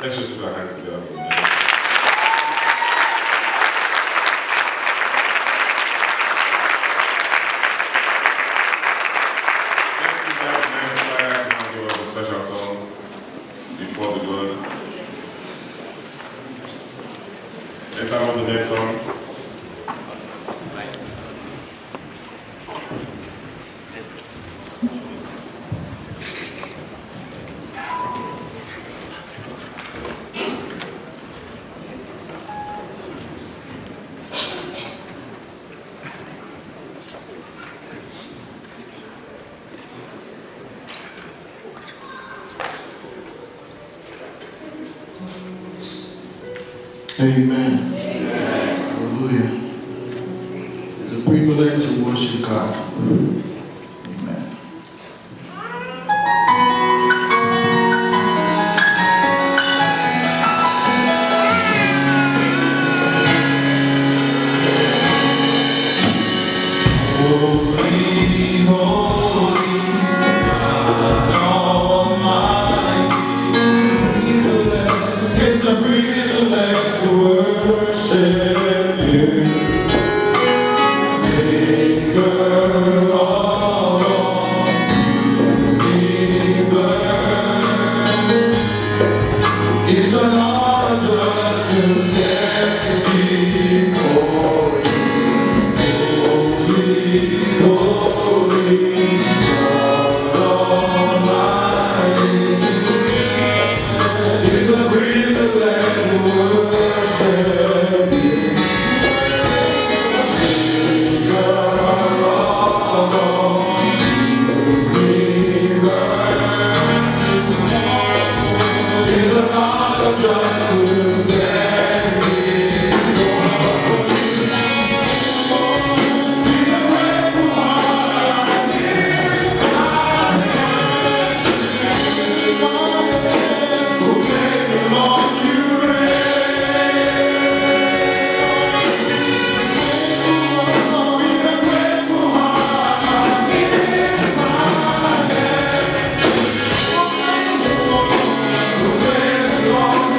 Let's just put our hands together. Special song before the word. Let's have all the dead come. Amen. Amen. Hallelujah. It's a privilege to worship God. Amen. Holy, holy, God Almighty. It's a privilege to worship you, Maker of all universe. It's an honor just to stand before you. Holy, holy, God Almighty. It's a privilege to worship you. It's an honor just to stand before you. With a grateful heart, who made me long you reign. With a grateful heart, who made me long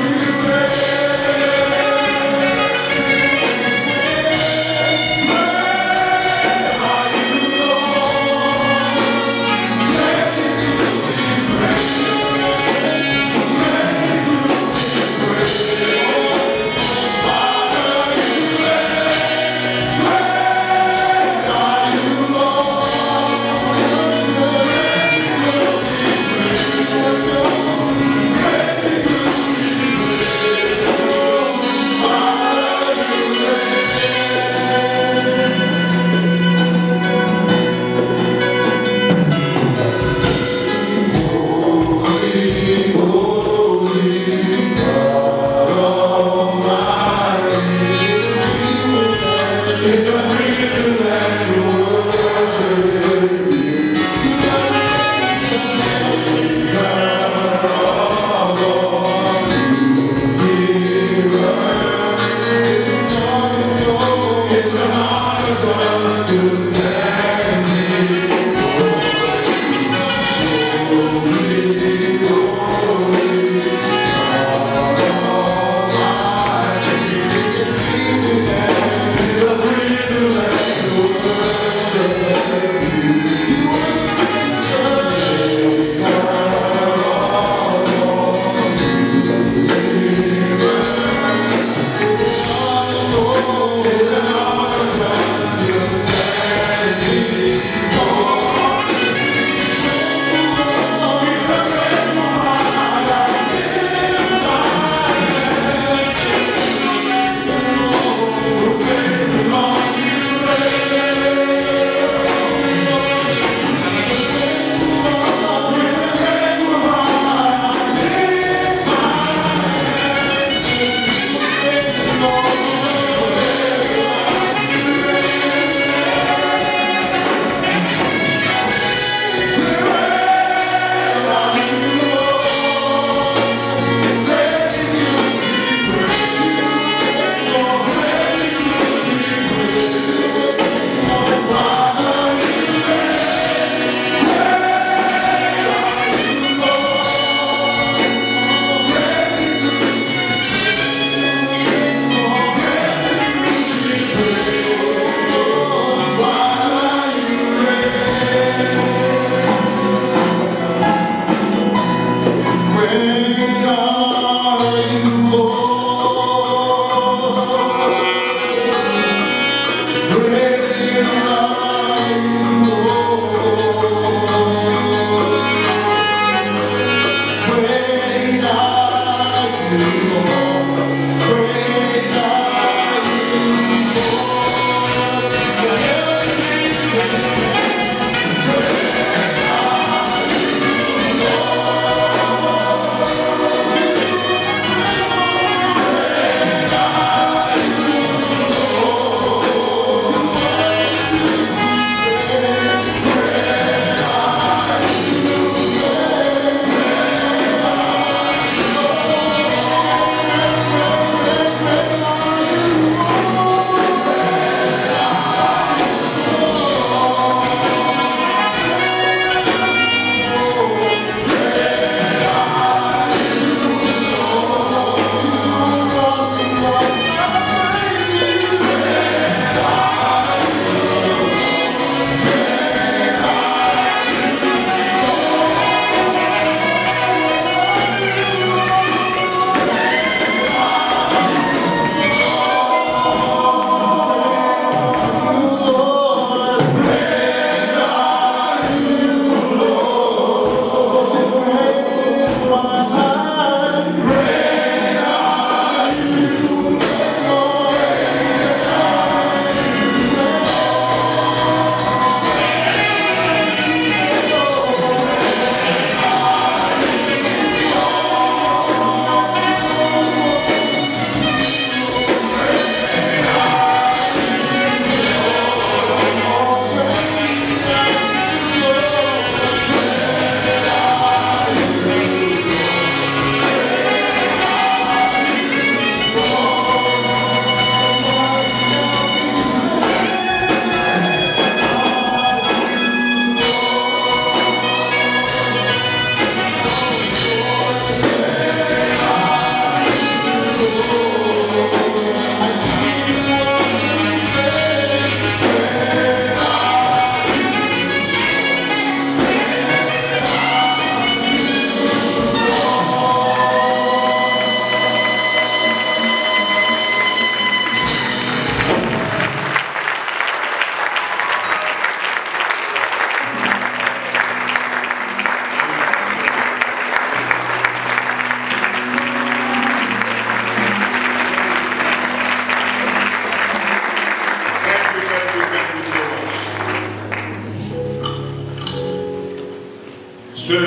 you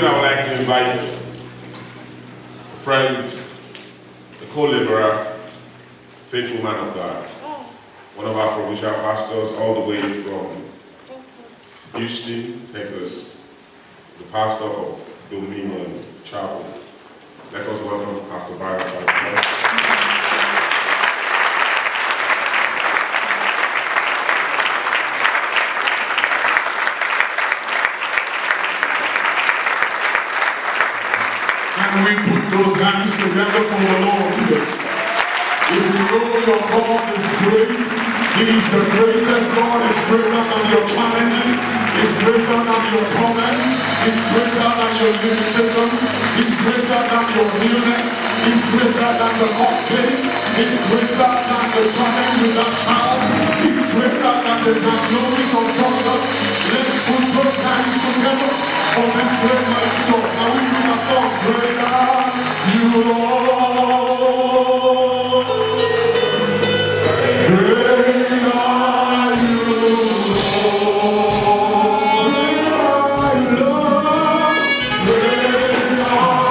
I would like to invite a friend, a co-laborer, faithful man of God, one of our provincial pastors all the way from Houston, Texas. He's the pastor of Dominion Chapel. Let us welcome Pastor Byron. Can we put those hands together for the Lord? Yes. If you know your God is great, He is the greatest. God is greater than your challenges, is greater than your problems, is greater than your limitations, is greater than your illness, is greater than the court case, is greater than the challenge with that child, is greater than the diagnosis of doctors. Let's put those hands together for this great mighty God. Now we do that song, greater you Lord. Great are you, Lord. Great are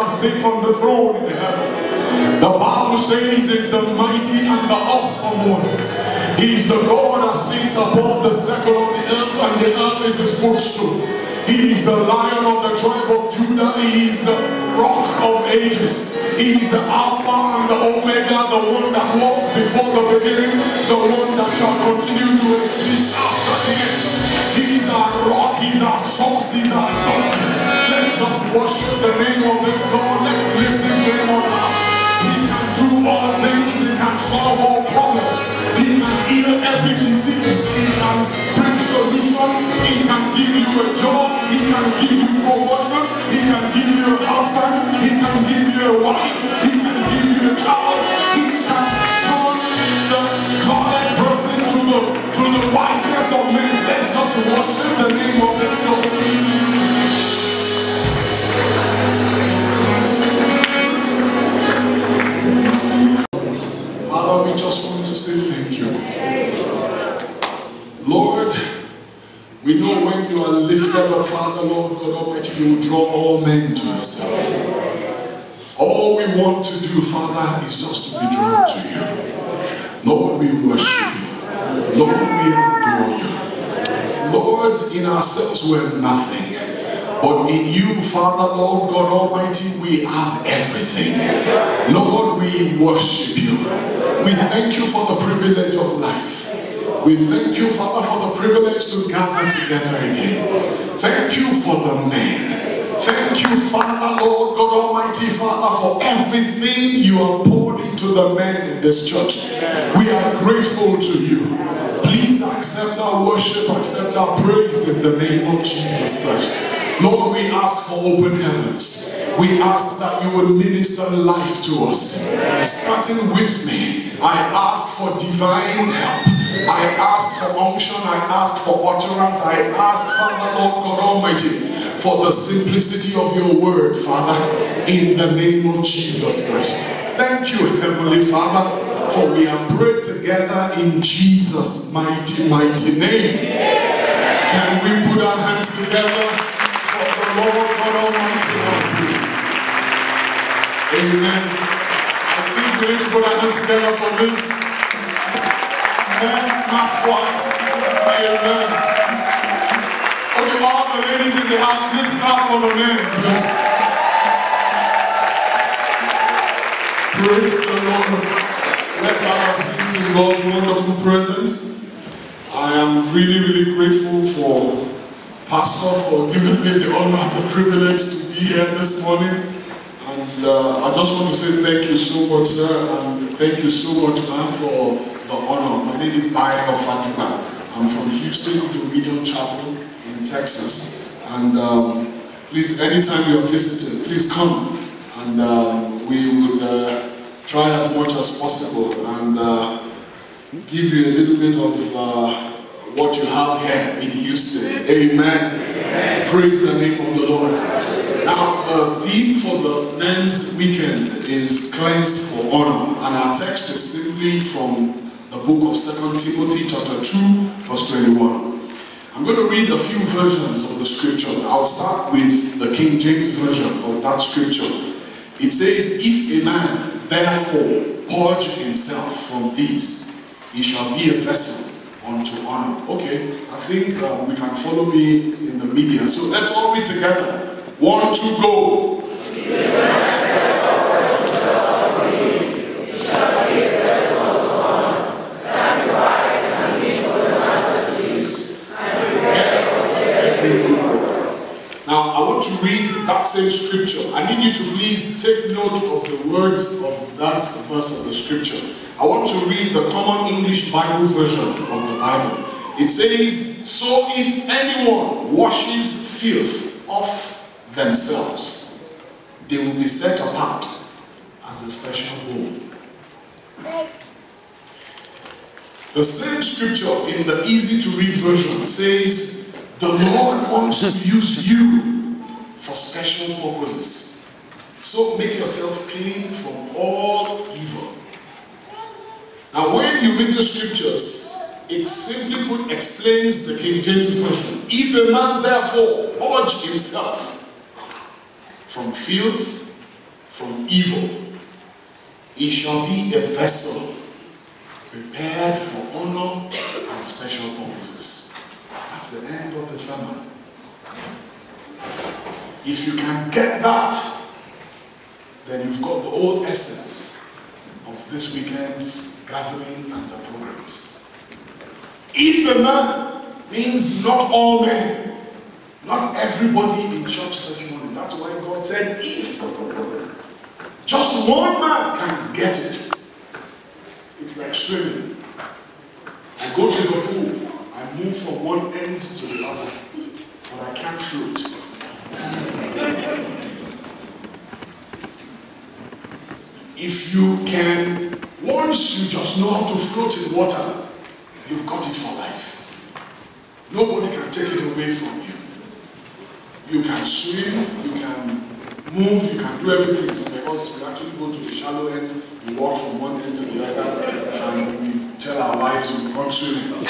sits on the throne in heaven. The Bible says is the mighty and the awesome one. He is the God that sits above the circle of the earth, and the earth is his footstool. He is the Lion of the tribe of Judah. He is the Rock of Ages. He is the Alpha and the Omega, the one that was before the beginning, the one that shall continue to exist after the end. He is our rock, He's our source, He's our God. Let's just worship the name of this God. Let's lift His name on high. He can do all things. He can solve all problems. He can heal every disease. He can bring solution. He can give you a job. He can give you promotion. He can give you a husband. He can give you a wife. He can give you a child. He can turn the tallest person to the wisest of men. Let's just worship the name of this God. Father, we just want to say thank you. Lord, we know when you are lifted up, Father, Lord God Almighty, you will draw all men to yourself. All we want to do, Father, is just to be drawn to you. Lord, we worship you. Lord, we adore you. Lord, in ourselves we're nothing. But in you, Father, Lord God Almighty, we have everything. Lord, we worship you. We thank you for the privilege of life. We thank you, Father, for the privilege to gather together again. Thank you for the men. Thank you, Father, Lord God Almighty, Father, for everything you have poured into the men in this church. We are grateful to you. Please accept our worship, accept our praise in the name of Jesus Christ. Lord, we ask for open heavens. We ask that you would minister life to us. Starting with me, I ask for divine help. I ask for unction. I ask for utterance. I ask, Father, Lord God Almighty, for the simplicity of your word, Father, in the name of Jesus Christ. Thank you, Heavenly Father, for we have prayed together in Jesus' mighty, mighty name. Can we put our hands together for the Lord God Almighty, Lord, please? Amen. I think we need to put our hands together for this. men's mass choir. Amen. Okay, all the ladies in the house, please clap for the men, please. Praise the Lord. Let's have our seats in God's wonderful presence. I am really, really grateful for Pastor for giving me the honor and the privilege to be here this morning. And I just want to say thank you so much, sir, and thank you so much, man, for the honor. My name is Bayo Fatuba. I'm from Houston Dominion Chapel in Texas. And please, anytime you're visiting, please come. And we would try as much as possible and give you a little bit of what you have here in Houston. Amen. Amen. Praise the name of the Lord. Now, the theme for the men's weekend is cleansed for honor. And our text is simply from the book of 2 Timothy chapter 2, verse 21. I'm going to read a few versions of the scriptures. I'll start with the King James version of that scripture. It says, if a man therefore purge himself from these, he shall be a vessel unto honor. Okay, I think we can follow me in the media. So let's all read together. 1, 2, go. Now, I want to read that same scripture. I need you to please take note of the words of that verse of the scripture. I want to read the Common English Bible version of the Bible. It says, so if anyone washes filth off themselves, they will be set apart as a special bone. The same scripture in the easy to read version says, the Lord wants to use you for special purposes. So make yourself clean from all evil. Now when you read the scriptures, it simply put explains the King James Version. If a man therefore purge himself from filth, from evil, he shall be a vessel prepared for honor and special purposes. That's the end of the sermon. If you can get that, then you've got the whole essence of this weekend's gathering and the programs. If a man means not all men, not everybody in church this morning. That's why God said, if just one man can get it, it's like swimming. I go to the pool. I move from one end to the other, but I can't float. If you can, once you just know how to float in water, you've got it for life. Nobody can take it away from you. You can swim, you can move, you can do everything. So because we actually go to the shallow end, we walk from one end to the other, and we tell our wives we've gone swimming.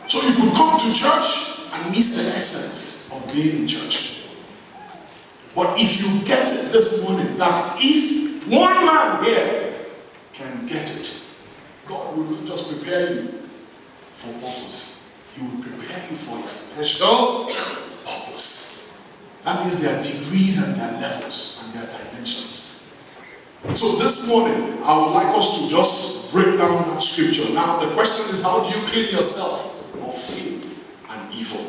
So you could come to church and miss the essence of being in church. But if you get it this morning, that if one man here can get it, God will just prepare you for purpose. He will prepare you for a special purpose. That means there are degrees and there are levels and there are dimensions. So this morning, I would like us to just break down that scripture. Now the question is, how do you clean yourself of filth and evil?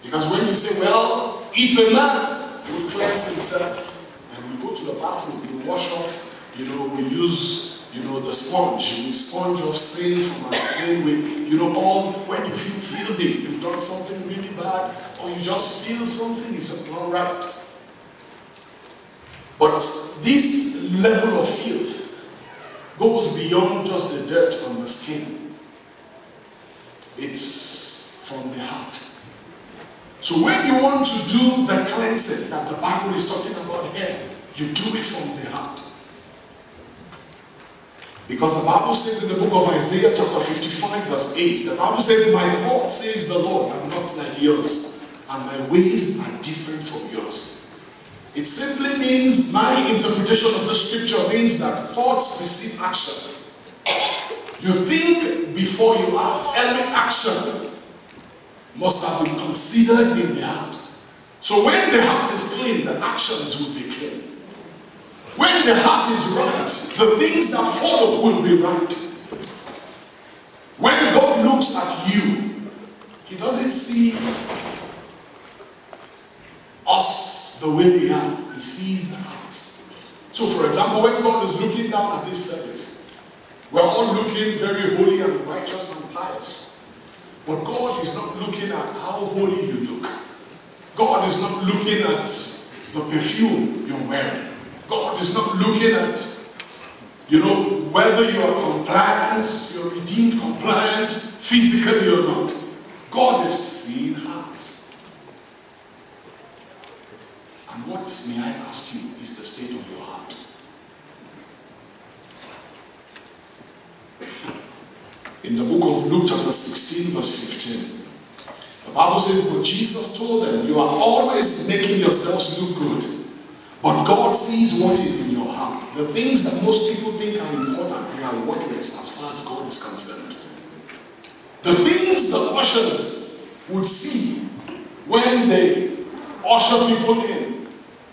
Because when you say, well, if a man will cleanse himself, and we go to the bathroom, we wash off, we use, the sponge, we sponge off sin from our skin, all, when you feel filthy, you've done something really bad, or you just feel something is not right. But this level of filth goes beyond just the dirt on the skin. It's from the heart. So when you want to do the cleansing that the Bible is talking about here, you do it from the heart. Because the Bible says in the book of Isaiah chapter 55 verse 8, the Bible says, my thoughts, says the Lord, are not like yours, and my ways are different from yours. It simply means, my interpretation of the scripture means that thoughts precede action. You think before you act. Every action must have been considered in the heart. So when the heart is clean, the actions will be clean. When the heart is right, the things that follow will be right. When God looks at you, He doesn't see us the way we are. He sees the hearts. So for example, when God is looking down at this service, we're all looking very holy and righteous and pious. But God is not looking at how holy you look. God is not looking at the perfume you're wearing. God is not looking at, whether you are compliant, you're redeemed compliant, physically or not. God is seeing hearts. And what, may I ask you, is the state of your heart? In the book of Luke chapter 16 verse 15, the Bible says, but Jesus told them, you are always making yourselves look good. But God sees what is in your heart. The things that most people think are important, they are worthless as far as God is concerned. The things the ushers would see when they usher people in.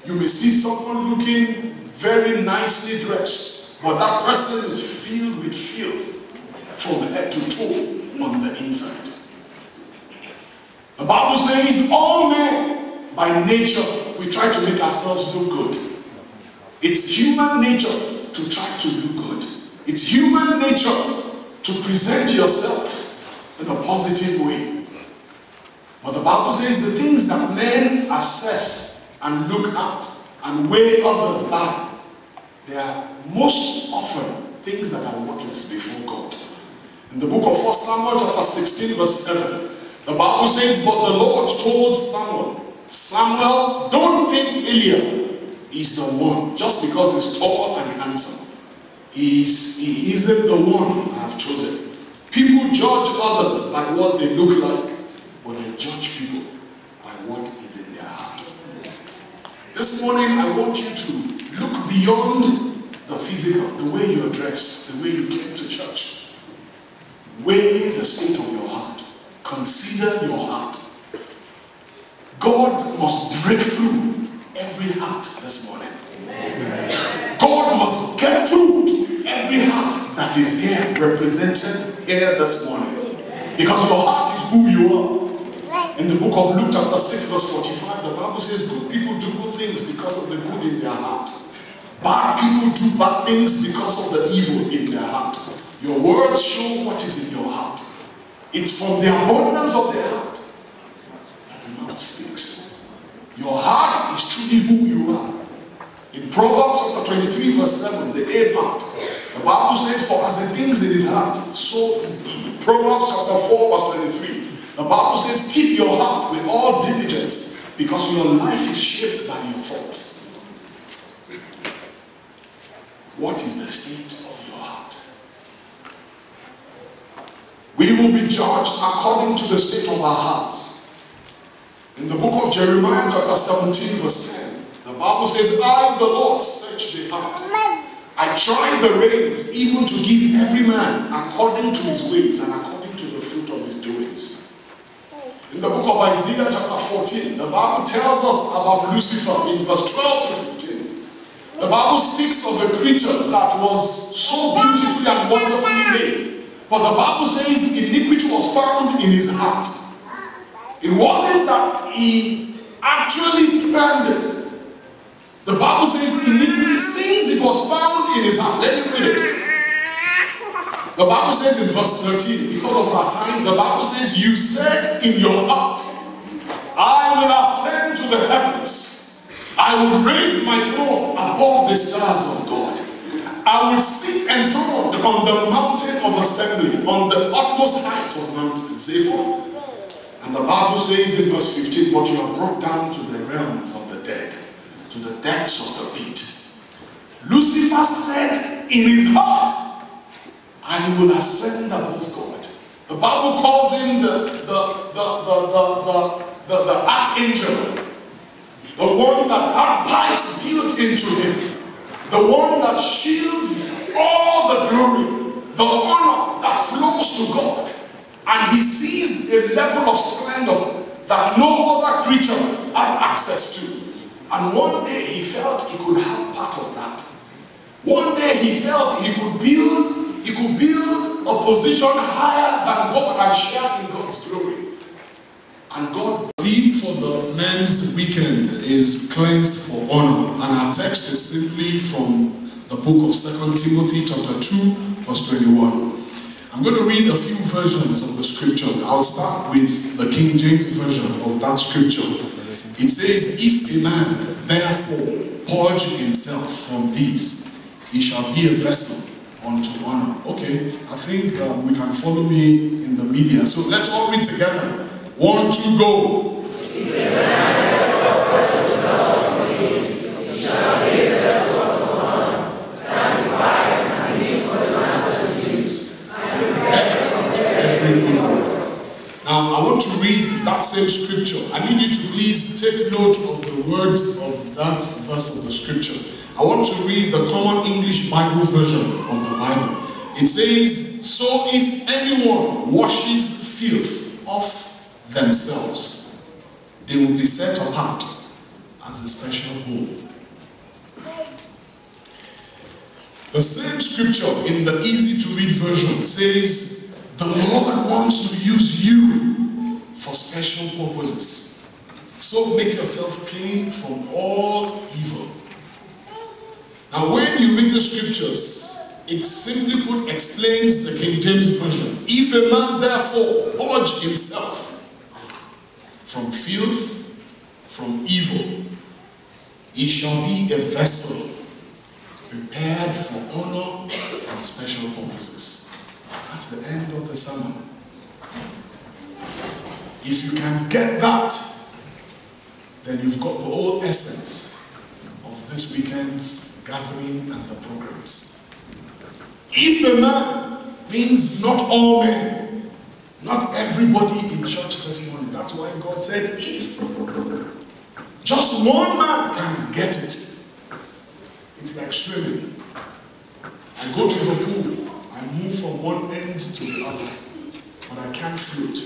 You may see someone looking very nicely dressed, but that person is filled with filth from head to toe on the inside. The Bible says all men by nature we try to make ourselves look good. It's human nature to try to look good. It's human nature to present yourself in a positive way. But the Bible says the things that men assess and look at and weigh others by, they are most often things that are worthless before God. In the book of 1 Samuel chapter 16 verse 7, the Bible says, but the Lord told Samuel, Samuel, don't think Eliab is the one just because he's tall and handsome. He isn't the one I have chosen. People judge others by what they look like, but I judge people by what is in their heart. This morning I want you to look beyond the physical, the way you're dressed, the way you came to church. Weigh the state of your heart. Consider your heart. God must break through every heart this morning. Amen. God must get through to every heart that is here, represented here this morning. Because your heart is who you are. In the book of Luke chapter 6 verse 45, the Bible says good people do good things because of the good in their heart. Bad people do bad things because of the evil in their heart. Your words show what is in your heart. It's from the abundance of the heart that the mouth speaks. Your heart is truly who you are. In Proverbs chapter 23 verse 7, the A part, the Bible says, for as the things in his heart, so is he. Proverbs chapter 4 verse 23, the Bible says, keep your heart with all diligence, because your life is shaped by your thoughts. What is the state of your heart? We will be judged according to the state of our hearts. In the book of Jeremiah chapter 17 verse 10, the Bible says, I, the Lord, search the heart. I try the reins, even to give every man according to his ways and according to the fruit of his doings. In the book of Isaiah chapter 14, the Bible tells us about Lucifer in verse 12 to 15. The Bible speaks of a creature that was so beautifully and wonderfully made. But the Bible says iniquity was found in his heart. It wasn't that he actually planned it. The Bible says iniquity, since it was found in his heart. Let me read it. The Bible says in verse 13, because of our time, the Bible says, you said in your heart, I will ascend to the heavens. I will raise my throne above the stars of God. I will sit enthroned on the mountain of assembly, on the utmost height of Mount Zephon. And the Bible says in verse 15, but you are brought down to the realms of the dead, to the depths of the pit. Lucifer said in his heart, I will ascend above God. The Bible calls him the archangel. the one that had pipes built into him, the one that shields all the glory, the honor that flows to God. And he sees a level of splendor that no other creature had access to. And one day he felt he could have part of that. One day he felt he could build a position higher than God and share in God's glory. And God, the theme for the men's weekend is cleansed for honor. And our text is simply from the book of 2 Timothy chapter 2 verse 21. I'm going to read a few versions of the scriptures. I'll start with the King James version of that scripture. It says, if a man therefore purge himself from these, he shall be a vessel unto honor. Okay, I think we can follow me in the media. So let's all read together. 1, 2, go. Now, I want to read that same scripture. I need you to please take note of the words of that verse of the scripture. I want to read the Common English Bible version of the Bible. It says, so if anyone washes filth off themselves, they will be set apart as a special bowl. The same scripture in the easy to read version says, the Lord wants to use you for special purposes. So make yourself clean from all evil. Now when you read the scriptures, it simply put explains the King James Version. If a man therefore purge himself from filth, from evil, he shall be a vessel prepared for honor and special purposes. That's the end of the sermon. If you can get that, then you've got the whole essence of this weekend's gathering and the programs. If a man means not all men, not everybody in church this morning. That's why God said, if just one man can get it, it's like swimming. I go to the pool. I move from one end to the other, but I can't float.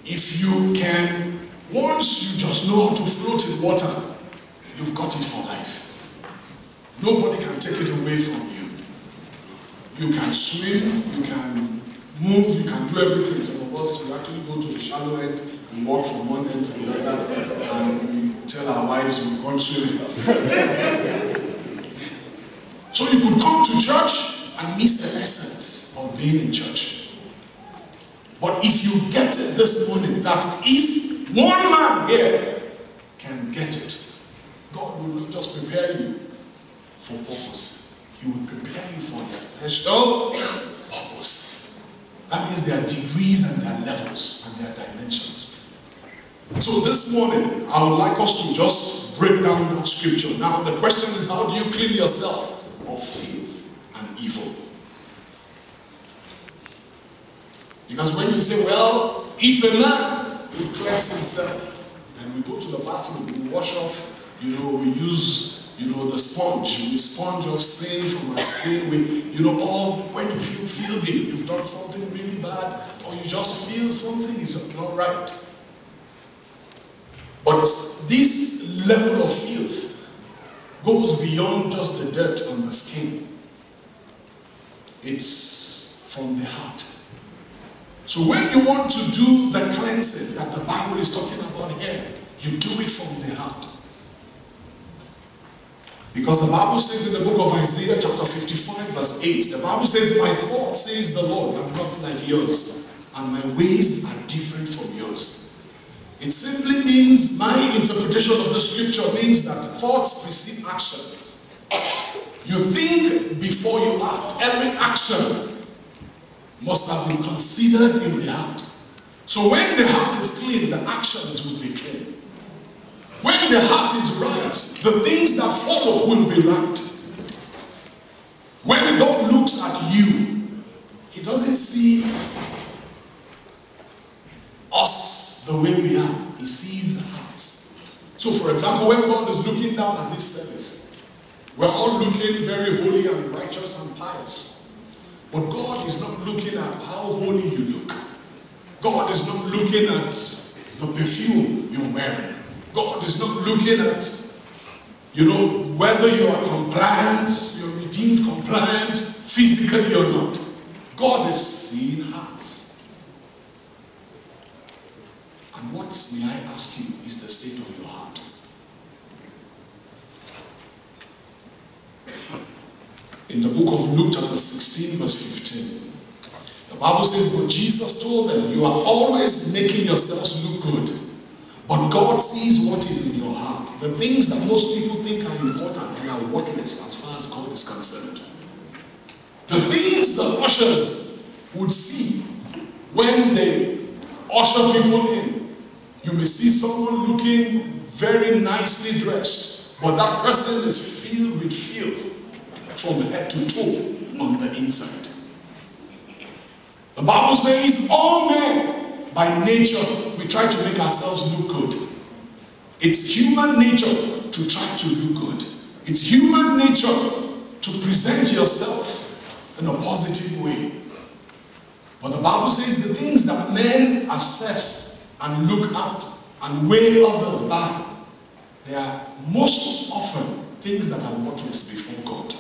If you can, once you just know how to float in water, you've got it for life. Nobody can take it away from you. You can swim, you can move, you can do everything. Some of us, we actually go to the shallow end and walk from one end to the other, and we tell our wives we've gone swimming. So you could come to church and miss the essence of being in church. But if you get it this morning, that if one man here can get it, God will not just prepare you for purpose. He will prepare you for a special purpose. That means there are degrees and there are levels and there are dimensions. So this morning, I would like us to just break down that scripture. Now the question is, how do you clean yourself of filth and evil? Because when you say, well, if a man will cleanse himself, then we go to the bathroom, we wash off, we use, the sponge, we sponge off sin from our skin, all, when you feel filthy, you've done something really bad, or you just feel something is not right. But this level of filth goes beyond just the dirt on the skin. It's from the heart. So when you want to do the cleansing that the Bible is talking about here, you do it from the heart. Because the Bible says in the book of Isaiah chapter 55 verse 8, the Bible says, my thoughts, says the Lord, are not like yours, and my ways are different from yours. It simply means, my interpretation of the scripture means that thoughts precede action. You think before you act. Every action must have been considered in the heart. So when the heart is clean, the actions will be clean. When the heart is right, the things that follow will be right. When God looks at you, He doesn't see the way we are. He sees hearts. So for example, when God is looking down at this service, we're all looking very holy and righteous and pious. But God is not looking at how holy you look. God is not looking at the perfume you're wearing. God is not looking at, whether you are compliant, you're redeemed compliant, physically or not. God is seeing hearts. And what, may I ask you, is the state of your heart? In the book of Luke chapter 16 verse 15, the Bible says, but Jesus told them, you are always making yourselves look good, but God sees what is in your heart. The things that most people think are important, they are worthless as far as God is concerned. The things the ushers would see when they usher people in, you may see someone looking very nicely dressed, but that person is filled with filth from head to toe on the inside. The Bible says all men by nature we try to make ourselves look good. It's human nature to try to look good. It's human nature to present yourself in a positive way. But the Bible says the things that men assess and look at and weigh others by, they are most often things that are worthless before God.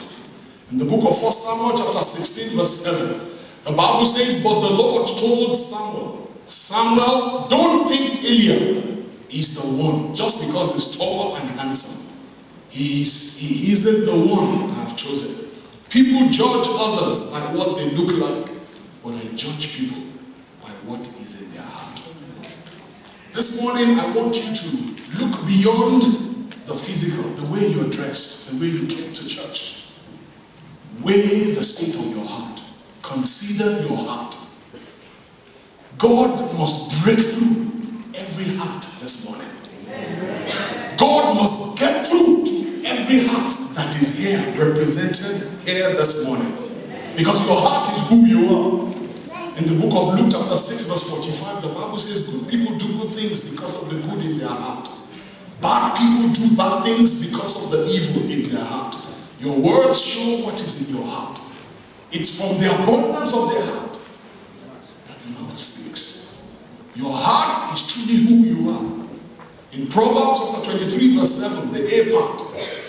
In the book of 1 Samuel chapter 16 verse 7, the Bible says, but the Lord told Samuel, Samuel, don't think Eliab is the one just because he's tall and handsome. He isn't the one I have chosen. People judge others by what they look like, but I judge people by what is in their heart. This morning I want you to look beyond the physical, the way you're dressed, the way you came to church. Weigh the state of your heart. Consider your heart. God must break through every heart this morning. God must get through to every heart that is here, represented here this morning. Because your heart is who you are. In the book of Luke chapter 6 verse 45, the Bible says good people do good things because of the good in their heart. Bad people do bad things because of the evil in their heart. Your words show what is in your heart. It's from the abundance of their heart that the mouth speaks. Your heart is truly who you are. In Proverbs chapter 23 verse 7, the A part,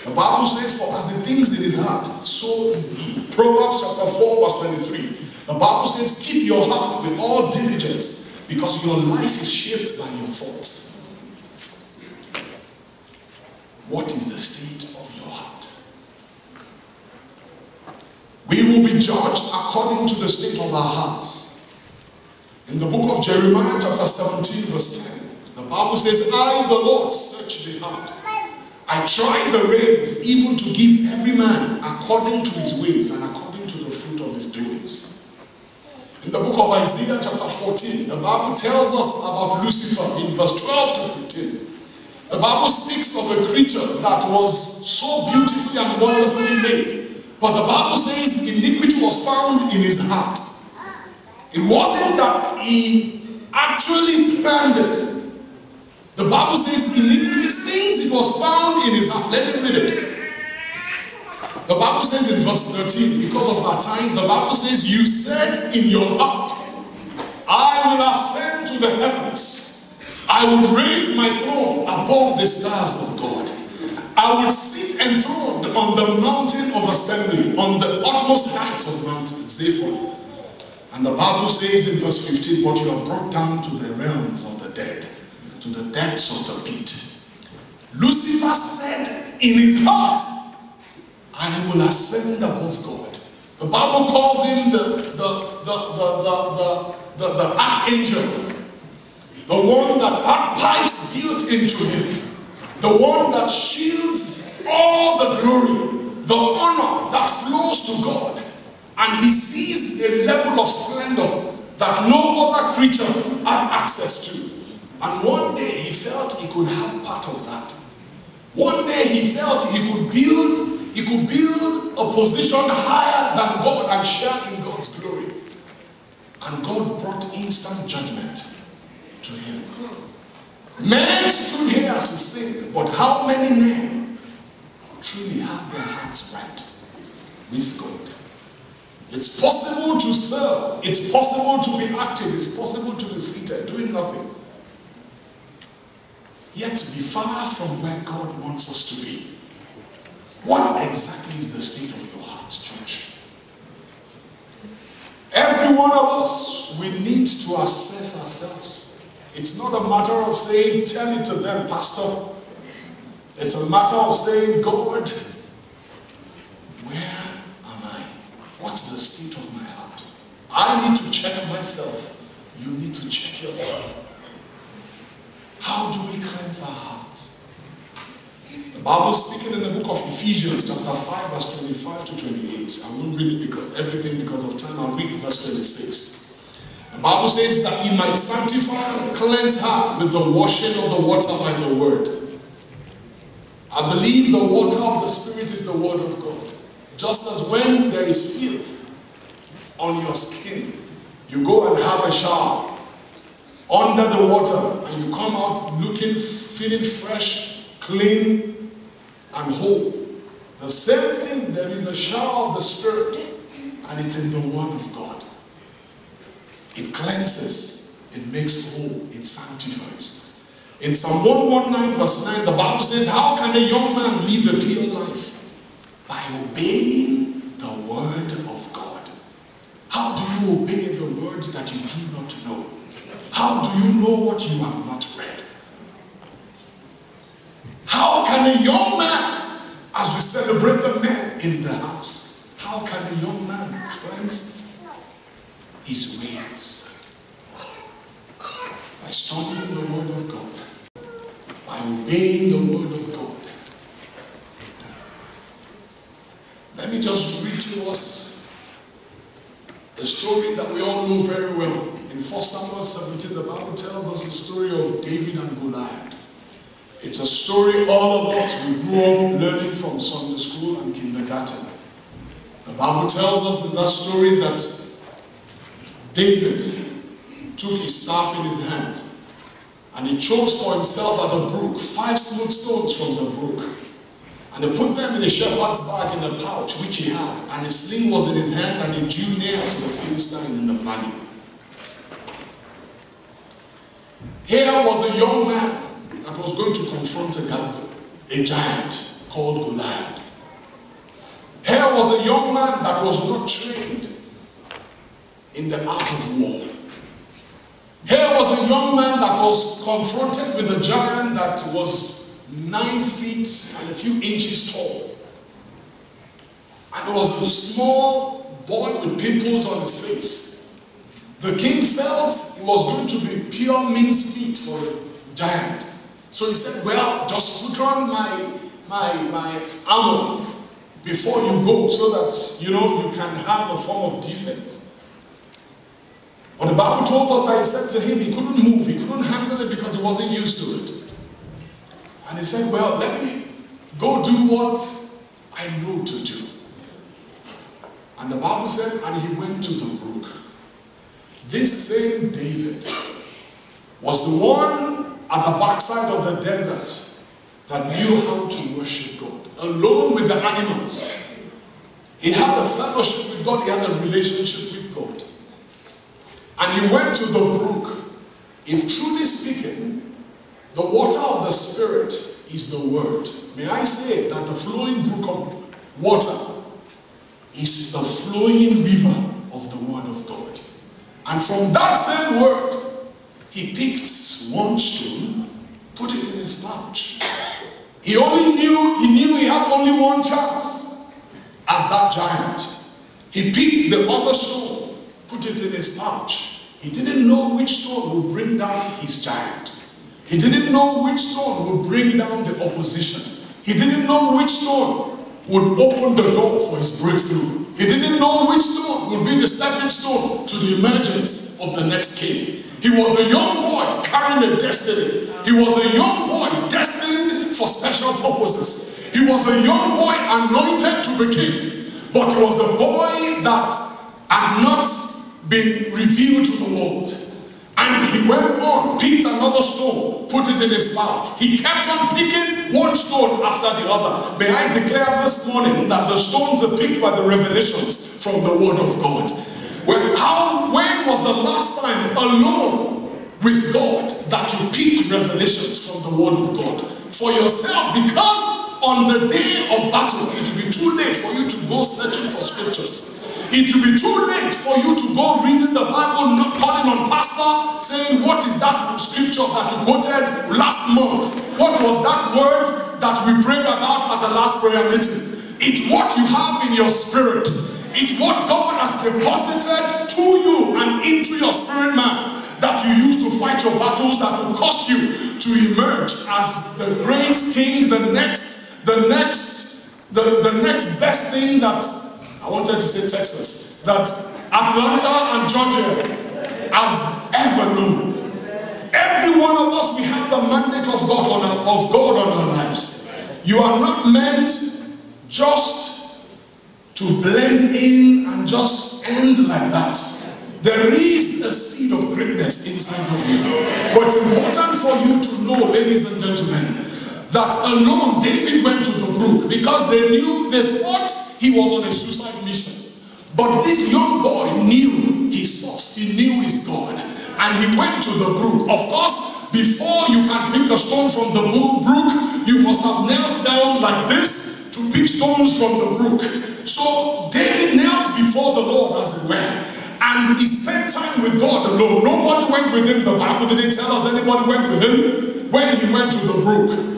the Bible says, for as he thinks in his heart, so is he. Proverbs chapter 4 verse 23, the Bible says, keep your heart with all diligence, because your life is shaped by your thoughts. What is the state of your heart? We will be judged according to the state of our hearts. In the book of Jeremiah chapter 17 verse 10, the Bible says, I, the Lord, search the heart. I try the reins, even to give every man according to his ways and according to the fruit of his doings. In the book of Isaiah chapter 14, the Bible tells us about Lucifer in verse 12 to 15. The Bible speaks of a creature that was so beautifully and wonderfully made. But the Bible says iniquity was found in his heart. It wasn't that he actually planned it. The Bible says iniquity, since it was found in his heart. Let me read it. The Bible says in verse 13, because of our time, the Bible says, you said in your heart, I will ascend to the heavens. I will raise my throne above the stars of God. I will sit enthroned on the mountain of assembly, on the utmost height of Mount Zephon. And the Bible says in verse 15, but you are brought down to the realms of the dead, to the depths of the pit. Lucifer said in his heart, I will ascend above God. The Bible calls him the archangel, the one that had pipes built into him, the one that shields all the glory, the honor that flows to God. And he sees a level of splendor that no other creature had access to. And one day he felt he could have part of that. One day he felt he could build a position higher than God and share in God's glory. And God brought instant judgment to him. Men stood here to sing, but how many men truly have their hearts right with God? It's possible to serve. It's possible to be active. It's possible to be seated, doing nothing. Yet to be far from where God wants us to be. What exactly is the state of your heart, church? Every one of us, we need to assess ourselves. It's not a matter of saying, tell it to them, Pastor. It's a matter of saying, God, where am I? What's the state of my heart? I need to check myself. You need to check yourself. How do we cleanse our hearts? The Bible speaking in the book of Ephesians chapter 5 verse 25 to 28. I won't read it everything because of time. I'll read verse 26. The Bible says that he might sanctify and cleanse her with the washing of the water by the word. I believe the water of the Spirit is the word of God. Just as when there is filth on your skin, you go and have a shower under the water and you come out looking, feeling fresh, clean and whole. The same thing, there is a shower of the Spirit and it's in the word of God. It cleanses, it makes whole, it sanctifies. In Psalm 119 verse 9, the Bible says, how can a young man live a pure life? By obeying the word of God. How do you obey the word that you do not know? How do you know what you have not read? How can a young man, as we celebrate the men in the house, how can a young man cleanse his ways? By studying the word of God. By obeying the word of God. Let me just read to us a story that we all know very well. In 1 Samuel 17, the Bible tells us the story of David and Goliath. It's a story all of us, we grew up learning from Sunday school and kindergarten. The Bible tells us in that story that David took his staff in his hand and he chose for himself at the brook 5 smooth stones from the brook. And he put them in a shepherd's bag in a pouch which he had, and his sling was in his hand, and he drew near to the Philistine in the valley. Here was a young man that was going to confront a giant called Goliath. Here was a young man that was not trained in the art of war. Here was a young man that was confronted with a giant that was 9 feet and a few inches tall. And it was a small boy with pimples on his face. The king felt it was going to be pure mincemeat for a giant. So he said, well, just put on my armor before you go so that, you can have a form of defense. But the Bible told us that he said to him, he couldn't move, he couldn't handle it because he wasn't used to it. And he said, well, let me go do what I know to do. And the Bible said, and he went to the brook. This same David was the one at the backside of the desert that knew how to worship God, alone with the animals. He had a fellowship with God, he had a relationship with God. And he went to the brook. If truly speaking, the water of the Spirit is the word. May I say that the flowing brook of water is the flowing river of the word of God. And from that same word, he picked one stone, put it in his pouch. He knew he had only one chance at that giant. He picked the other stone, put it in his pouch. He didn't know which stone would bring down his giant. He didn't know which stone would bring down the opposition. He didn't know which stone would open the door for his breakthrough. He didn't know which stone would be the stepping stone to the emergence of the next king. He was a young boy carrying a destiny. He was a young boy destined for special purposes. He was a young boy anointed to be king. But he was a boy that had not been revealed to the world. And he went on, picked another stone, put it in his pouch. He kept on picking one stone after the other. May I declare this morning that the stones are picked by the revelations from the Word of God. When was the last time alone with God that you picked revelations from the Word of God for yourself? Because on the day of battle, it will be too late for you to go searching for scriptures. It will be too late for you to go reading the Bible, not calling on pastor, saying, what is that scripture that you quoted last month? What was that word that we prayed about at the last prayer meeting? It's what you have in your spirit. It's what God has deposited to you and into your spirit man that you use to fight your battles, that will cause you to emerge as the great king, the next best thing that, I wanted to say Texas, that Atlanta and Georgia has ever known. Every one of us, we have the mandate of God on our lives. You are not meant just to blend in and just end like that. There is a seed of greatness inside of you. But it's important for you to know, ladies and gentlemen, that alone David went to the brook because they thought he was on a suicide mission. But this young boy knew his source, he knew his God, and he went to the brook. Of course, before you can pick a stone from the brook, you must have knelt down like this to pick stones from the brook. So David knelt before the Lord, as it were, and he spent time with God alone. Nobody went with him. The Bible didn't tell us anybody went with him when he went to the brook.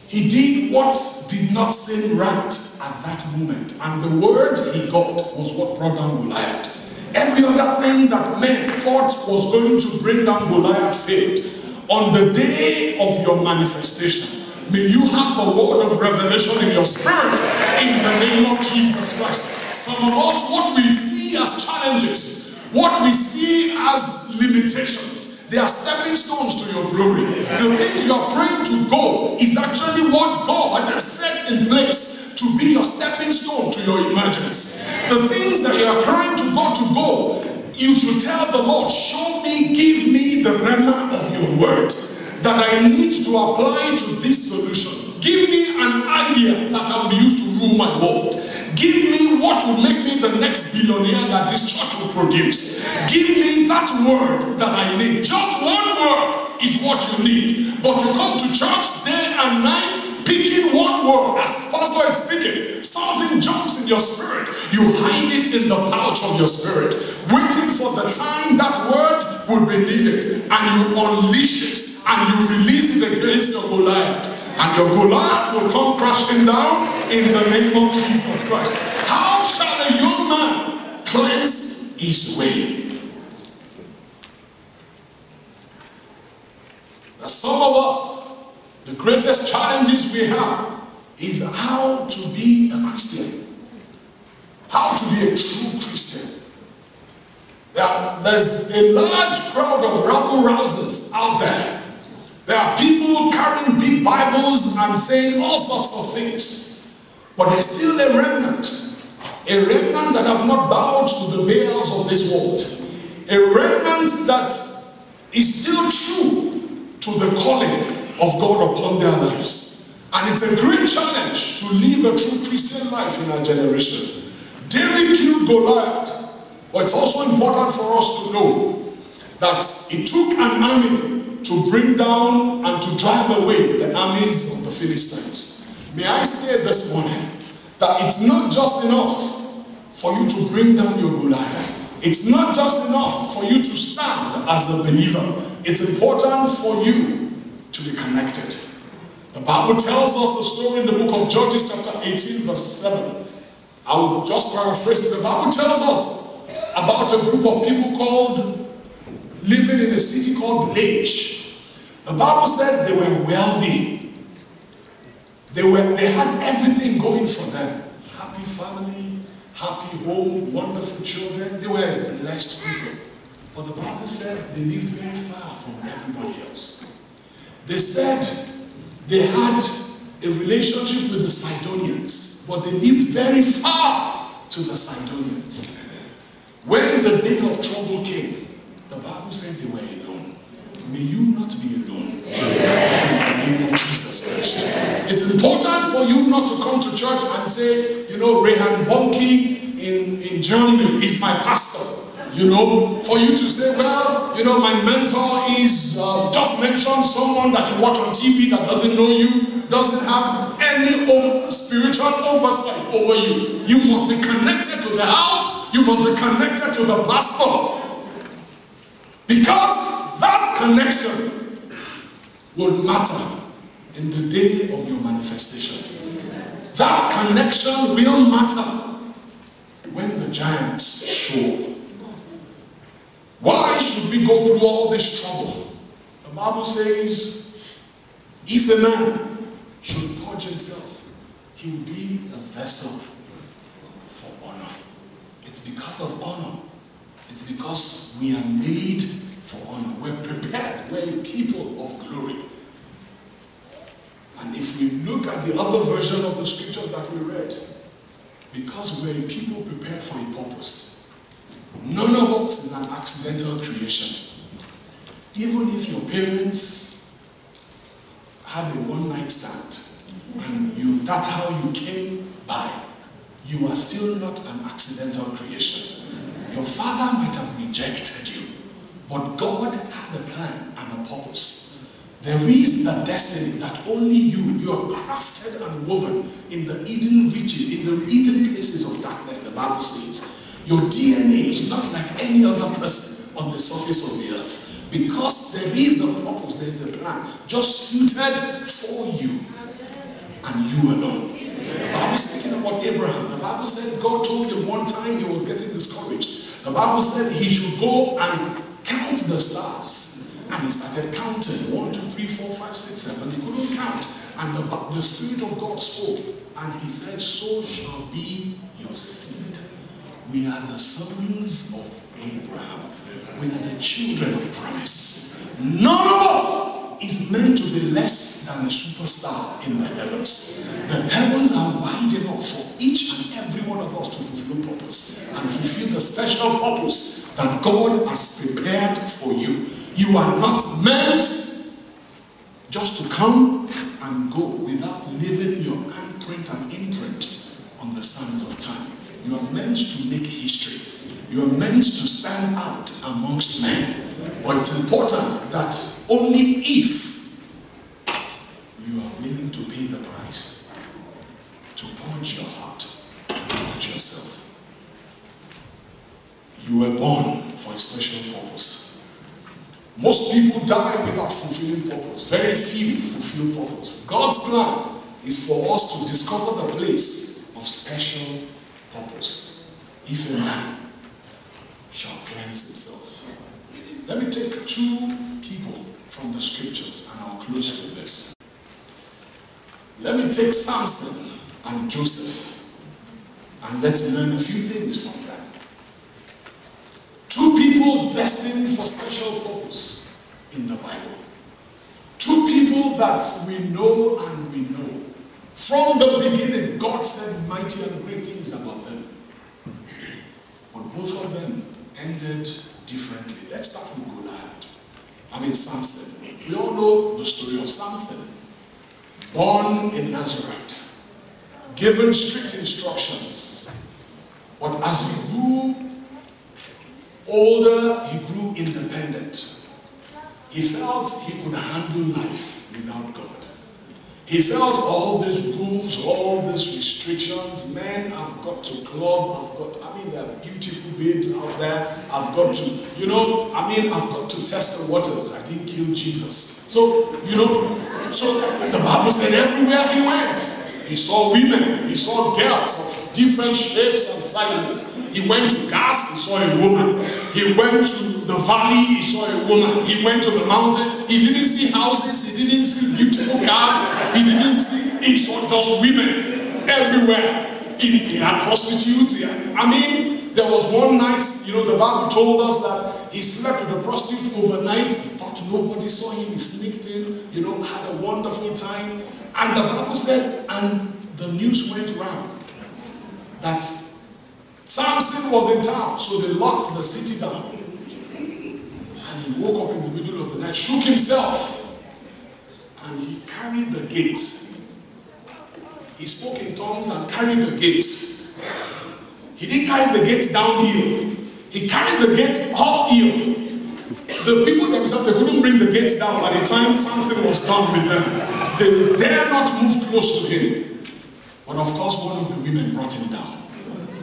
He did what did not seem right at that moment. And the word he got was what brought down Goliath. Every other thing that men thought was going to bring down Goliath failed. On the day of your manifestation, may you have a word of revelation in your spirit in the name of Jesus Christ. Some of us, what we see as challenges, what we see as limitations, they are stepping stones to your glory. The things you are praying to go is actually what God has set in place to be your stepping stone to your emergence. The things that you are crying to God to go, you should tell the Lord, show me, give me the rhema of your word that I need to apply to this solution. Give me an idea that I will use to rule my world. Give me what will make me the next billionaire that this church will produce. Give me that word that I need. Just one word is what you need. But you come to church day and night picking one word. As the pastor is speaking, something jumps in your spirit. You hide it in the pouch of your spirit, waiting for the time that word will be needed. And you unleash it and you release it against your Goliath. And your Goliath will come crashing down in the name of Jesus Christ. How shall a young man cleanse his way? Now, some of us, the greatest challenges we have is how to be a Christian. How to be a true Christian. There's a large crowd of rabble-rousers out there. There are people carrying big Bibles and saying all sorts of things. But there's still a remnant that have not bowed to the Baals of this world. A remnant that is still true to the calling of God upon their lives. And it's a great challenge to live a true Christian life in our generation. David killed Goliath, but it's also important for us to know that it took an army to bring down and to drive away the armies of the Philistines. May I say this morning that it's not just enough for you to bring down your Goliath. It's not just enough for you to stand as a believer. It's important for you to be connected. The Bible tells us a story in the book of Judges chapter 18 verse 7. I will just paraphrase it. The Bible tells us about a group of people living in a city called Laish. The Bible said they were wealthy. They had everything going for them. Happy family, happy home, wonderful children. They were blessed people. But the Bible said they lived very far from everybody else. They said they had a relationship with the Sidonians, but they lived very far to the Sidonians. When the day of trouble came, The Bible said they were alone. May you not be alone. In the name of Jesus Christ. It's important for you not to come to church and say, you know, Rehan Bonke in Germany is my pastor. You know, for you to say, well, you know, my mentor is, just mention someone that you watch on TV that doesn't know you, doesn't have any spiritual oversight over you. You must be connected to the house. You must be connected to the pastor. Because that connection will matter in the day of your manifestation. That connection will matter when the giants show up. Why should we go through all this trouble? The Bible says, if a man should purge himself, he will be a vessel for honor. It's because of honor. It's because we are made for honor. We're prepared. We're a people of glory. And if we look at the other version of the scriptures that we read, because we're a people prepared for a purpose. None of us is an accidental creation. Even if your parents had a one-night stand and that's how you came by, you are still not an accidental creation. Your father might have rejected you, but God had a plan and a purpose. There is a destiny that only you are crafted and woven in the Eden region, in the Eden places of darkness, the Bible says. Your DNA is not like any other person on the surface of the earth. Because there is a purpose, there is a plan, just suited for you and you alone. The Bible speaking about Abraham, the Bible said God told him one time he was getting discouraged. The Bible said he should go and count the stars. And he started counting. 1, 2, 3, 4, 5, 6, 7. He couldn't count. And the Spirit of God spoke. And he said, so shall be your seed. We are the sons of Abraham. We are the children of promise. None of us is meant to be less than a superstar in the heavens. The heavens are wide enough for each and every one of us to fulfill purpose and fulfill the special purpose that God has prepared for you. You are not meant just to come and go without leaving your handprint and imprint on the sands of time. You are meant to make history. You are meant to stand out amongst men. But it's important that only if you are willing to pay the price, to purge your heart and purge yourself. You were born for a special purpose. Most people die without fulfilling purpose. Very few fulfill purpose. God's plan is for us to discover the place of special purpose. If a man shall cleanse himself. Let me take 2 people from the scriptures and I'll close with this. Let me take Samson and Joseph and let's learn a few things from them. 2 people destined for special purpose in the Bible. 2 people that we know and we know. From the beginning, God said mighty and great things about them. But both of them ended differently. Let's start with Goliath. Samson. We all know the story of Samson. Born in Nazareth. Given strict instructions. But as he grew older, he grew independent. He felt he could handle life without God. He felt all these rules, all these restrictions. Men have got to club, there are beautiful babes out there. I've got to test the waters. I didn't kill Jesus. So the Bible said everywhere he went, he saw women, he saw girls of different shapes and sizes. He went to Gath, he saw a woman. He went to the valley, he saw a woman. He went to the mountain, he didn't see houses, he didn't see beautiful cars, he saw just women everywhere. He had prostitutes. There was one night, the Bible told us that he slept with a prostitute overnight. He thought nobody saw him, he sneaked in, had a wonderful time. And the Bible said, and the news went round that Samson was in town, so they locked the city down. he woke up in the middle of the night, shook himself, and he carried the gate. He spoke in tongues and carried the gate. He didn't carry the gate downhill. He carried the gate uphill. The people themselves, they couldn't bring the gates down. By the time Samson was done with them, they dare not move close to him. But of course, one of the women brought him down,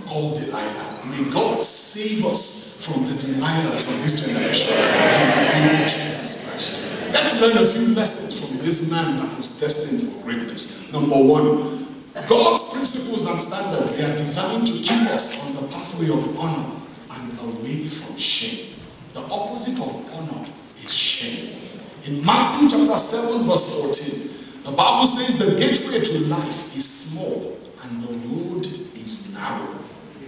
called Delilah. May God save us from the Delilahs of this generation in the name of Jesus Christ. Let's learn a few lessons from this man that was destined for greatness. Number one, God's principles and standards, they are designed to keep us on the pathway of honor and away from shame. The opposite of honor is shame. In Matthew chapter 7 verse 14, the Bible says the gateway to life is small and the road is narrow.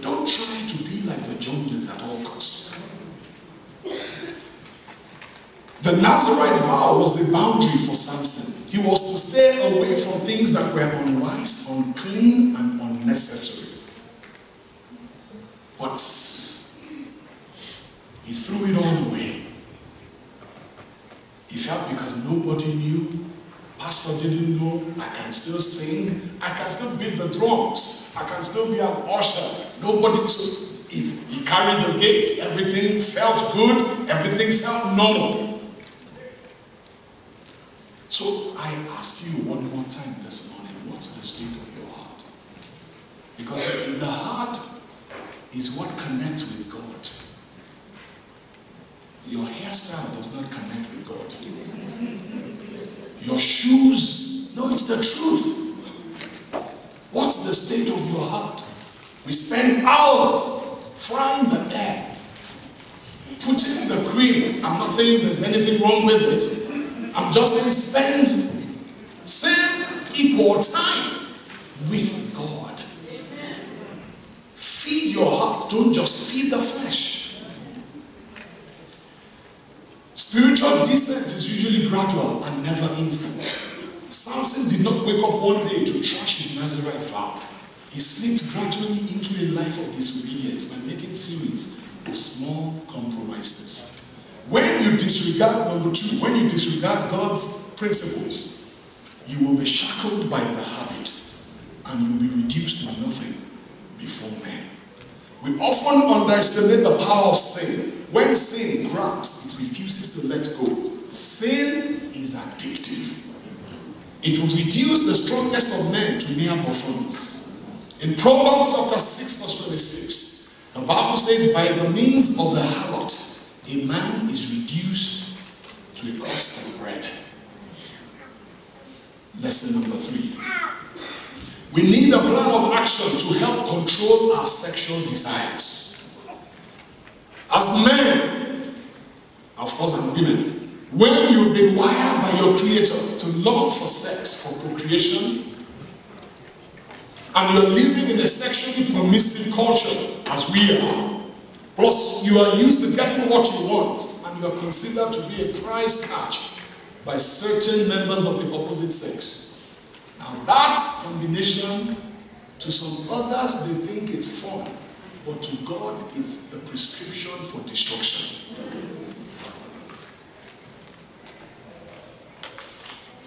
Don't try to be like the Joneses at all costs. The Nazirite vow was a boundary for Samson. He was to stay away from things that were unwise, unclean, and unnecessary. But he threw it all away. He felt because nobody knew, pastor didn't know, I can still sing, I can still beat the drums, I can still be an usher. Nobody, so if he carried the gate, everything felt good, everything felt normal. So I ask you one more time this morning, what's the state of your heart? Because the heart is what connects with God. Your hairstyle does not connect with God. Your shoes, no, it's the truth. What's the state of your heart? We spend hours frying the egg, putting the cream. I'm not saying there's anything wrong with it. I'm just saying spend same equal time with God. Feed your heart, don't just feed the flesh. Spiritual descent is usually gradual and never instant. Samson did not wake up one day to trash his Nazirite vow. He slipped gradually into a life of disobedience by making series of small compromises. When you disregard, number two, when you disregard God's principles, you will be shackled by the habit and you will be reduced to nothing before men. We often underestimate the power of sin. When sin grabs, it refuses to let go. Sin is addictive. It will reduce the strongest of men to mere buffons. In Proverbs chapter 6 verse 26, the Bible says, by the means of the harlot, a man is reduced to a crust of bread. Lesson number 3. We need a plan of action to help control our sexual desires. As men, of course, and women, when you've been wired by your Creator to long for sex, for procreation, and you're living in a sexually permissive culture, as we are, plus you are used to getting what you want, and you are considered to be a prize catch by certain members of the opposite sex. Now that combination, to some others they think it's fun, but to God it's the prescription for destruction.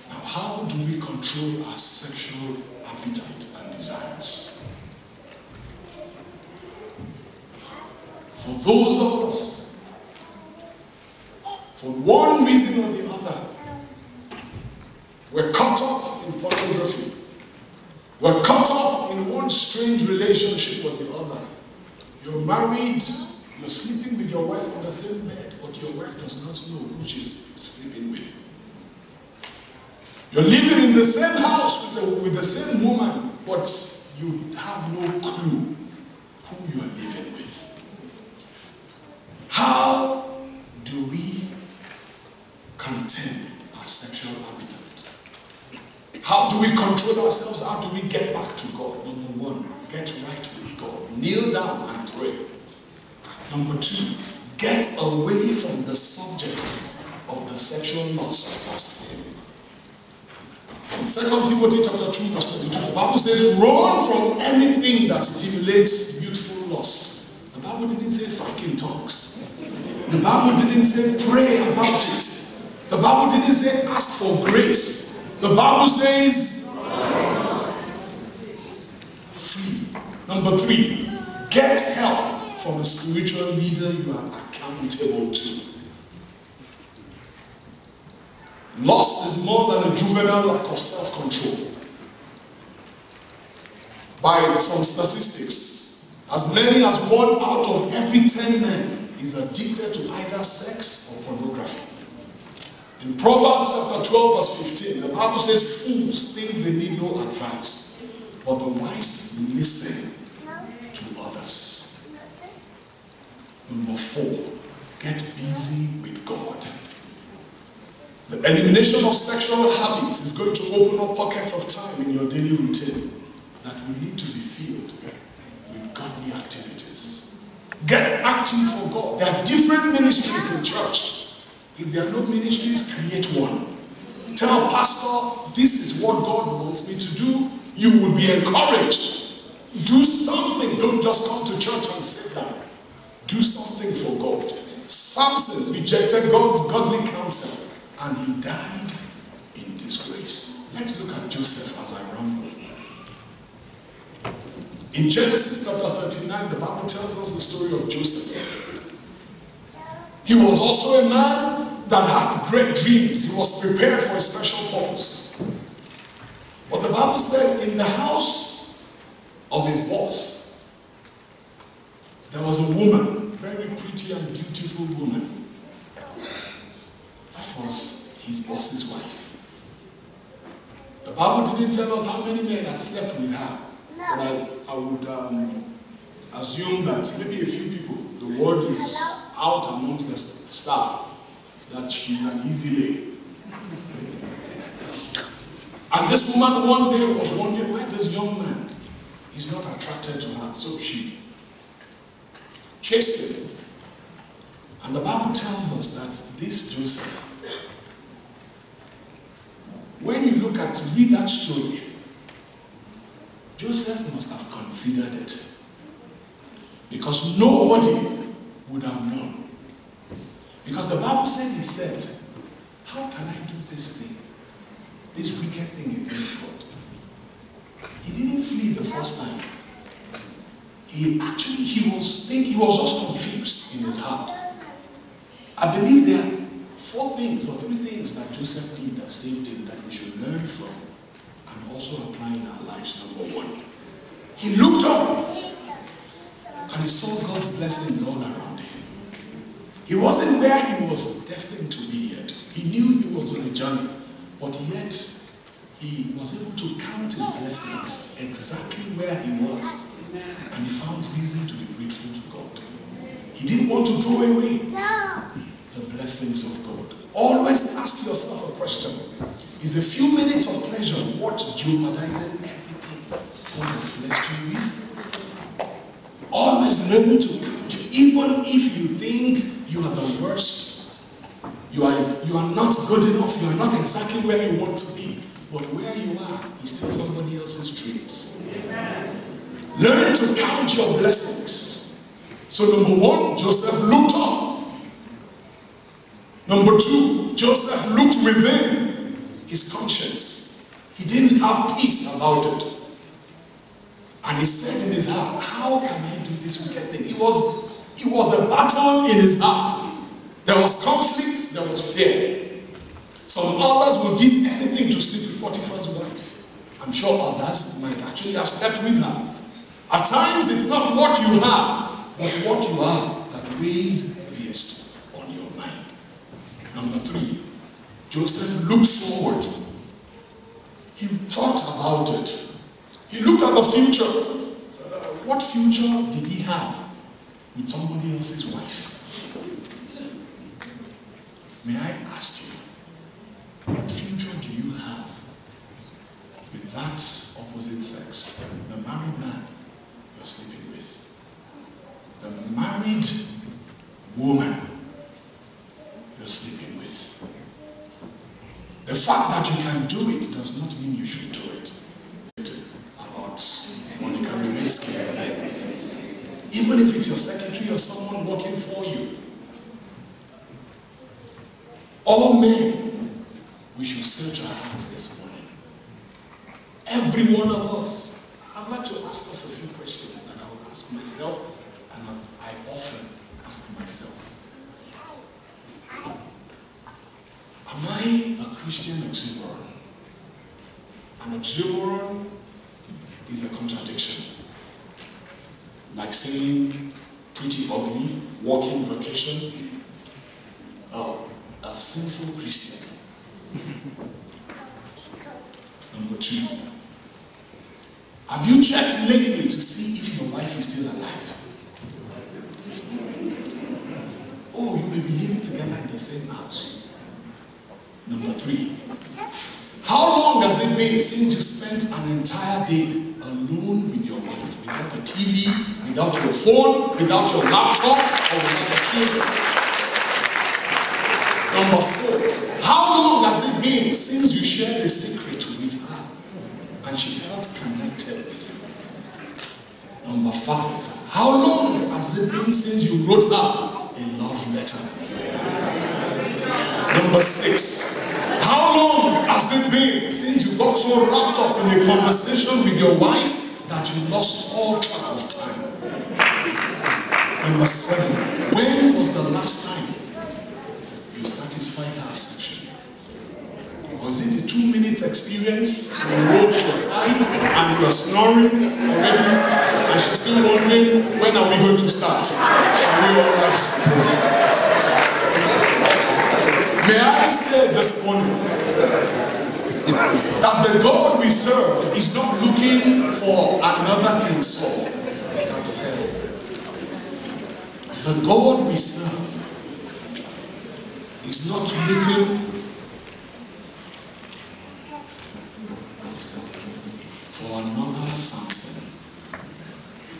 Now how do we control our sexual appetite and desires? For those of us, for one reason or the other, we're caught up in pornography. We're caught up in one strange relationship or the other. You're married, you're sleeping with your wife on the same bed, but your wife does not know who she's sleeping with. You're living in the same house with the same woman, but you have no clue who you're living with. How do we contain our sexual appetite? How do we control ourselves? How do we get back to God? Number one, get right with God. Kneel down and pray. Number two, get away from the subject of the sexual lust or sin. In 2 Timothy chapter 2 verse 22, the Bible says, run from anything that stimulates youthful lust. The Bible didn't say speak in tongues. The Bible didn't say pray about it. The Bible didn't say ask for grace. The Bible says free. Number 3, get help from a spiritual leader you are accountable to. Lust is more than a juvenile lack of self-control. By some statistics, as many as 1 out of every 10 men is addicted to either sex or pornography. In Proverbs chapter 12 verse 15, the Bible says, fools think they need no advice, but the wise listen to others. Number 4, get busy with God. The elimination of sexual habits is going to open up pockets of time in your daily routine that will need to be filled with godly activities. Get active for God. There are different ministries in church. If there are no ministries, create one. Tell pastor, this is what God wants me to do. You will be encouraged. Do something. Don't just come to church and sit down. Do something for God. Samson rejected God's godly counsel and he died in disgrace. Let's look at Joseph as I round up. In Genesis chapter 39, the Bible tells us the story of Joseph. He was also a man that had great dreams. He was prepared for a special purpose. But the Bible said in the house of his boss, there was a woman, very pretty and beautiful woman. That was his boss's wife. The Bible didn't tell us how many men had slept with her. But I would assume that maybe a few people. The word is out amongst the staff that she's an easy lay. And this woman one day was wondering why this young man is not attracted to her. So she chased him. And the Bible tells us that this Joseph, when you read that story, Joseph must have considered it. Because nobody would have known. Because the Bible said, he said, how can I do this thing? This wicked thing against God. He didn't flee the first time. He was just confused in his heart. I believe there are 4 things or 3 things that Joseph did that saved him that we should learn from and also apply in our lives. Number 1, he looked up and he saw God's blessings all around him. He wasn't where he was destined to be yet. He knew he was on a journey, but yet he was able to count his blessings exactly where he was, and he found reason to be grateful to God. He didn't want to throw away the blessings of God. Always ask yourself a question. Is a few minutes of pleasure worth jeopardizing everything God has blessed you with? Always learn to count. Even if you think you are the worst, you are not good enough, you are not exactly where you want to be, but where you are is still somebody else's dreams. Amen. Learn to count your blessings. So number 1, Joseph looked up. Number 2, Joseph looked within his conscience. He didn't have peace about it. And he said in his heart, how can I do this wicked thing? It was a battle in his heart. There was conflict, there was fear. Some others would give anything to sleep with Potiphar's wife. I'm sure others might actually have slept with her. At times, it's not what you have, but what you are that weighs heaviest on your mind. Number 3, Joseph looked forward. He thought about it. He looked at the future. What future did he have with somebody else's wife? May I ask you, what future do you have with that opposite sex? The married man you're sleeping with. The married woman you're sleeping with. The fact that you can do it does not mean you should do it. About Monica Lewinsky. Even if it's your secretary or someone working for you, all men, we should search our hearts this morning. Every one of us. I'd like to ask us a few questions that I will ask myself, and I often ask myself. Am I a Christian oxymoron? An oxymoron is a contradiction. Like saying pretty ugly, walking vacation, a sinful Christian. Number 2, have you checked lately to see if your wife is still alive? Oh, you may be living together in the same house. Number 3, how long has it been since you spent an entire day alone with your wife, without the TV, without your phone, without your laptop, or without the children? Number 4, how long has it been since you shared a secret with her and she felt connected with you? Number 5, how long has it been since you wrote her a love letter? Number 6, how long has it been since you got so wrapped up in a conversation with your wife that you lost all track of time? Number 7, when was the last time you satisfied her sexually? Or is it the 2 minutes experience you roll to the side and you are snoring already and she's still wondering, when are we going to start? Shall we all rise to pray? May I say this morning that the God we serve is not looking for another King Saul that fell. The God we serve is not looking for another Samson.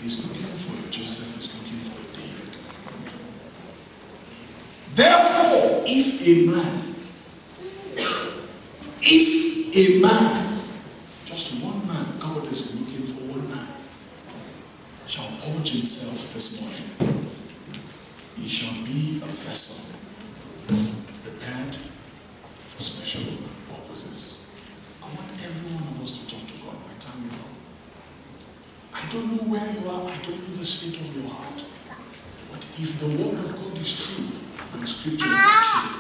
He's looking for a Joseph, he's looking for a David. Therefore, if a man, just one man, God is looking for one man, shall purge himself this morning, he shall be a vessel prepared for special purposes. I want every one of us to talk to God. My time is up. I don't know where you are, I don't know the state of your heart, but if the word of God is true and scriptures are true,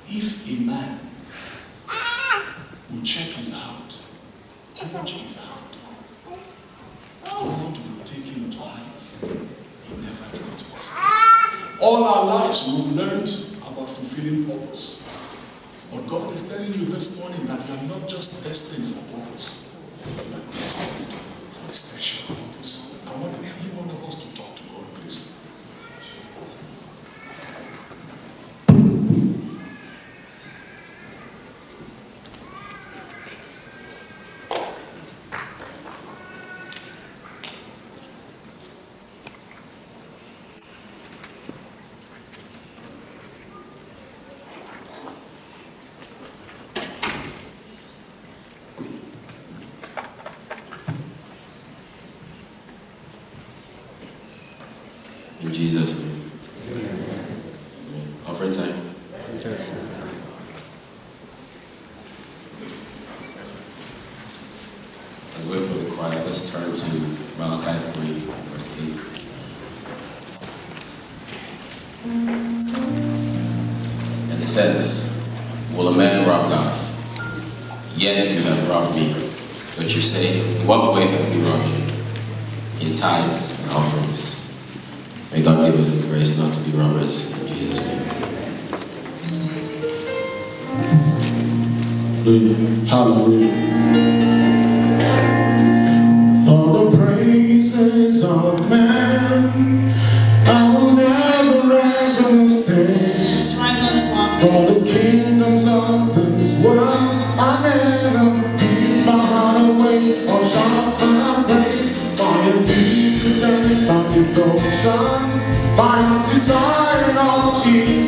if a man will check his heart, purge his heart, God will take him to heights he never dreamt possible. All our lives we've learned about fulfilling purpose. But God is telling you this morning that you are not just destined for purpose, you are destined for a special purpose. I want every one of us to talk to God, please. In Jesus' name. Offering time. As we wait for the choir, let's turn to Malachi 3, verse 8. And it says, will a man rob God? Yet you have robbed me. But you say, in what way have we robbed you? In tithes and offerings. May God give us the grace not to be robbers, in Jesus' name. Hallelujah. For the praises of man, I will never ever stay. For the kingdoms of this world, I never give my heart away or shout my praise. For your beauty and for your devotion, my heart's desired all in